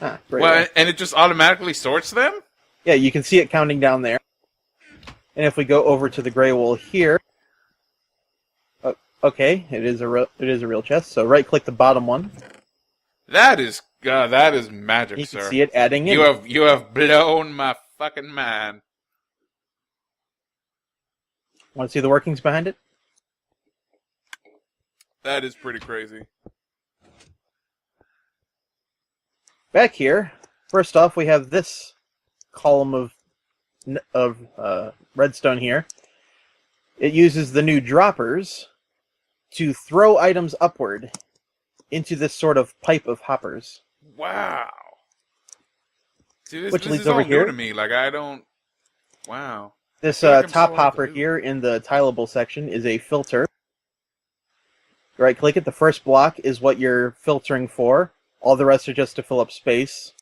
Well, and it just automatically sorts them? Yeah, you can see it counting down there. And if we go over to the gray wool here, okay, it is a real chest. So right click the bottom one. That is magic, You can sir. see it adding in. You have blown my fucking mind. Want to see the workings behind it? That is pretty crazy. Back here, first off, we have this column of redstone here. It uses the new droppers to throw items upward into this sort of pipe of hoppers. Wow. See, this Which leads is all over new here to me. Like, I don't... Wow. This I feel like I'm top so hopper out of the loop. here in the tileable section is a filter. Right click it. The first block is what you're filtering for. All the rest are just to fill up space.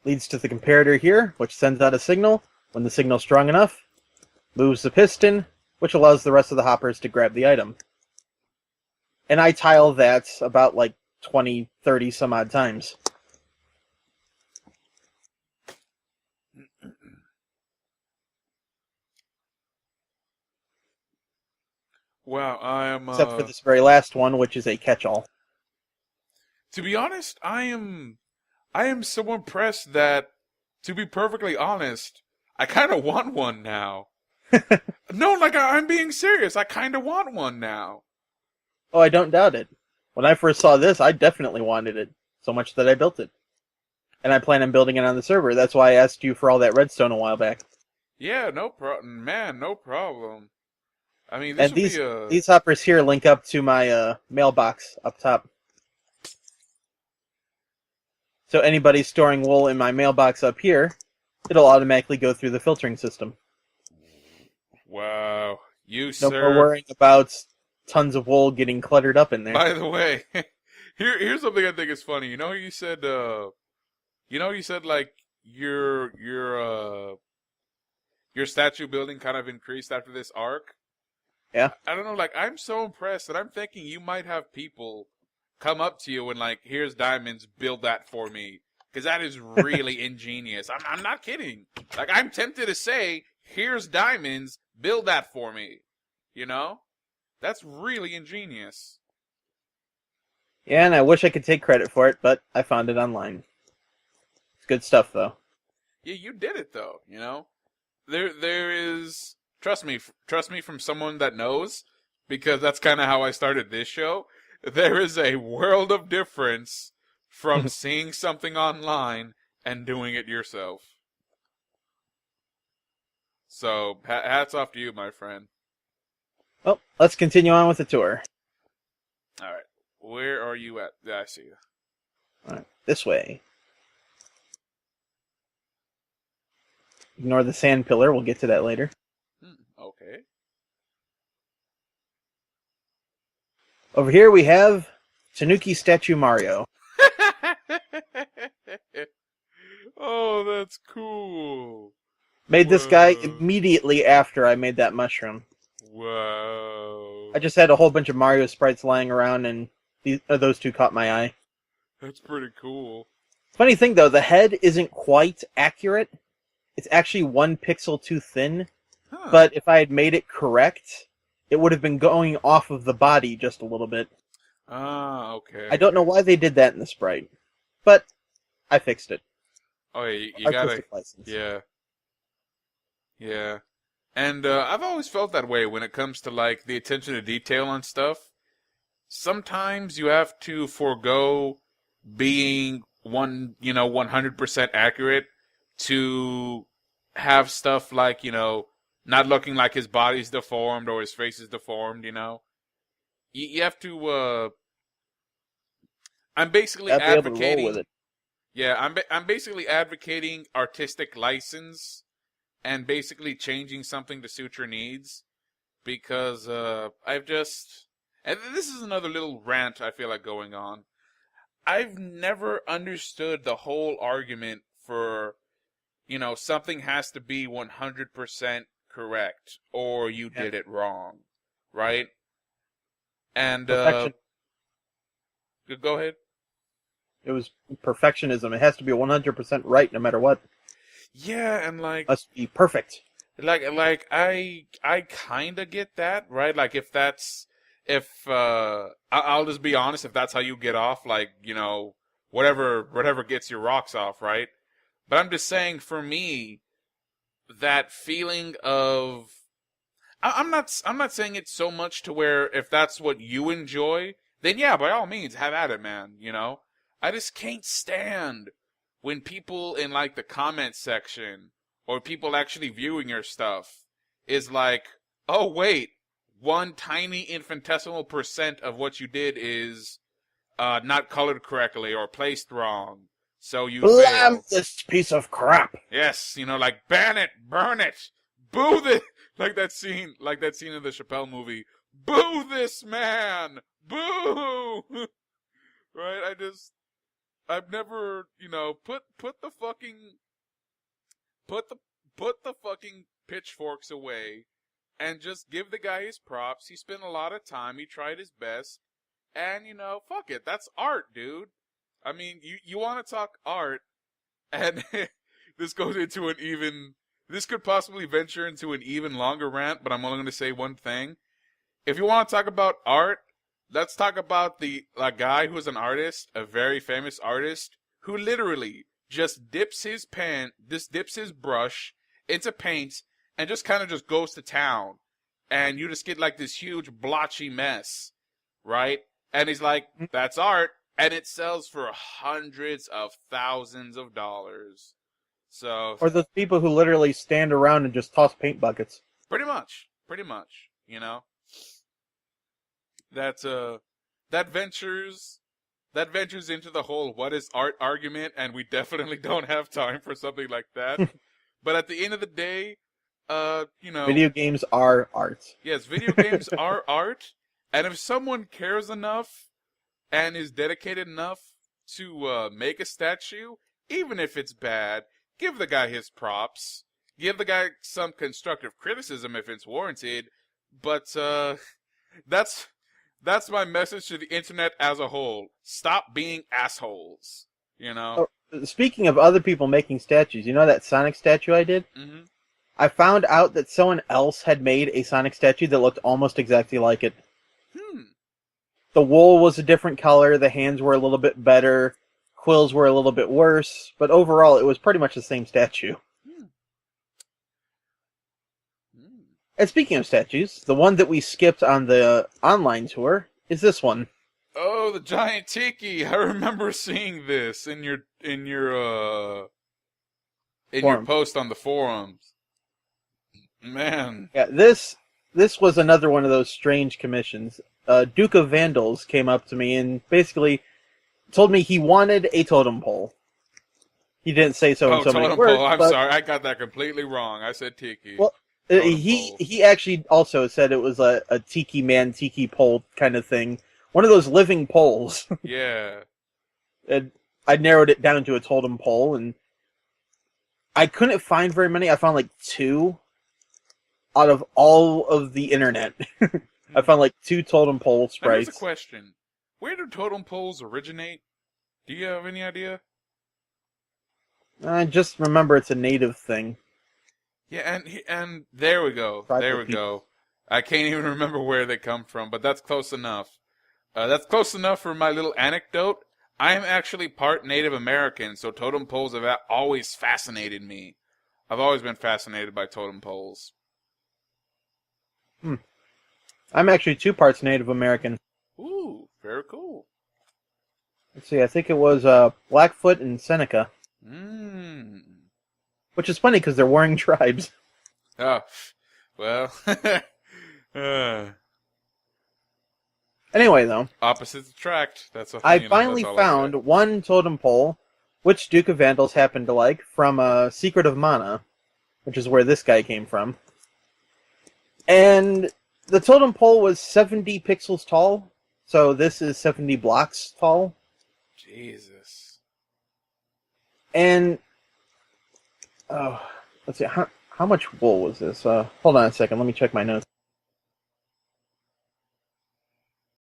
Leads to the comparator here, which sends out a signal. When the signal's strong enough, moves the piston, which allows the rest of the hoppers to grab the item. And I tile that about like 20, 30 some odd times. Wow, I am... Except for this very last one, which is a catch-all. To be honest, I am so impressed that, to be perfectly honest, I kind of want one now. No, like, I'm being serious. I kind of want one now. Oh, I don't doubt it. When I first saw this, I definitely wanted it. So much that I built it. And I plan on building it on the server. That's why I asked you for all that redstone a while back. Yeah, no problem. Man, no problem. I mean, this And would be a... these hoppers here link up to my mailbox up top. So anybody storing wool in my mailbox up here, it'll automatically go through the filtering system. Wow. You, No sir... more worrying about tons of wool getting cluttered up in there. By the way, here's something I think is funny. You know, you said like your statue building kind of increased after this arc. Yeah. I don't know. Like, I'm so impressed that I'm thinking you might have people come up to you and like, here's diamonds, build that for me, because that is really ingenious. I'm not kidding. Like, I'm tempted to say, here's diamonds, build that for me. You know? That's really ingenious. Yeah, and I wish I could take credit for it, but I found it online. It's good stuff, though. Yeah, you did it though. You know, there is trust me from someone that knows, because that's kind of how I started this show. There is a world of difference from seeing something online and doing it yourself. So hats off to you, my friend. Well, let's continue on with the tour. All right, where are you at? Yeah, I see you. All right, this way. Ignore the sand pillar. We'll get to that later. Okay. Over here we have Tanuki Statue Mario. Oh, that's cool. Made this guy Whoa. immediately after I made that mushroom. Wow. I just had a whole bunch of Mario sprites lying around, and those two caught my eye. That's pretty cool. Funny thing, though, the head isn't quite accurate. It's actually 1 pixel too thin. Huh. But if I had made it correct, it would have been going off of the body just a little bit. Ah, okay. I don't know why they did that in the sprite, but I fixed it. Oh, yeah, you gotta... Artistic license. Yeah. Yeah. And I've always felt that way when it comes to, like, the attention to detail on stuff. Sometimes you have to forego being 100% accurate to have stuff like, not looking like his body's deformed or his face is deformed, You have to, I'm basically Gotta be able to roll advocating... with it. Yeah, I'm basically advocating artistic license and basically changing something to suit your needs, because I've just... And this is another little rant I feel like going on. I've never understood the whole argument for, something has to be 100% correct or you did it wrong, right? And Perfection. go ahead. It was perfectionism. It has to be 100% right no matter what. Yeah, and like Must be perfect. I kind of get that, right? Like if that's if I'll just be honest, if that's how you get off, like, whatever gets your rocks off, right? But I'm just saying, for me, that feeling of I'm not saying it so much to where if that's what you enjoy, then yeah, by all means, have at it, man. I just can't stand when people in like the comment section or people actually viewing your stuff is like, oh wait, one tiny infinitesimal percent of what you did is not colored correctly or placed wrong, so you Blam fail. this piece of crap. Yes, like ban it, burn it, boo this, like that scene in the Chappelle movie. Boo this man, boo. Right? I've never, put the fucking, put the, put the fucking pitchforks away, and just give the guy his props. He spent a lot of time. He tried his best, and fuck it. That's art, dude. I mean, you want to talk art, and this goes into this could possibly venture into an even longer rant, but I'm only going to say one thing. If you want to talk about art, let's talk about a guy who's an artist, a very famous artist, who literally just dips his brush into paint and just kind of just goes to town. And you just get like this huge blotchy mess, right? And he's like, that's art. And it sells for hundreds of thousands of dollars. So, Or those people who literally stand around and just toss paint buckets. pretty much, that that ventures that ventures into the whole what is art argument, and we definitely don't have time for something like that. But at the end of the day, Video games are art. yes, video games are art, and if someone cares enough and is dedicated enough to make a statue, even if it's bad, give the guy his props. Give the guy some constructive criticism if it's warranted. But that's my message to the internet as a whole. Stop being assholes. Oh, speaking of other people making statues, you know that Sonic statue I did? Mm-hmm. I found out that someone else had made a Sonic statue that looked almost exactly like it. The wool was a different color, the hands were a little bit better, quills were a little bit worse, but overall it was pretty much the same statue. And speaking of statues, the one that we skipped on the online tour is this one. Oh, the giant tiki! I remember seeing this in your post on the forums. Man. Yeah, this was another one of those strange commissions. Duke of Vandals came up to me and basically told me he wanted a totem pole. He didn't say so in so many words. I'm sorry, I got that completely wrong. I said tiki. Well, he actually also said it was a tiki man, tiki pole kind of thing. One of those living poles. Yeah. And I narrowed it down to a totem pole, and I couldn't find very many. I found like 2 out of all of the internet. I found like 2 totem pole sprites. Here's a question. Where do totem poles originate? Do you have any idea? I just remember it's a native thing. Yeah, and there we go. There we go. I can't even remember where they come from, but that's close enough. That's close enough for my little anecdote. I am actually part Native American, so totem poles have always fascinated me. I've always been fascinated by totem poles. I'm actually 2 parts Native American. Ooh, very cool. Let's see, I think it was Blackfoot and Seneca. Which is funny because they're warring tribes. Oh, well. Anyway, though. Opposites attract. That's I finally found one totem pole, which Duke of Vandals happened to like, from Secret of Mana, which is where this guy came from. And the totem pole was 70 pixels tall, so this is 70 blocks tall. Jesus. And let's see, how much wool was this? Hold on a second, let me check my notes.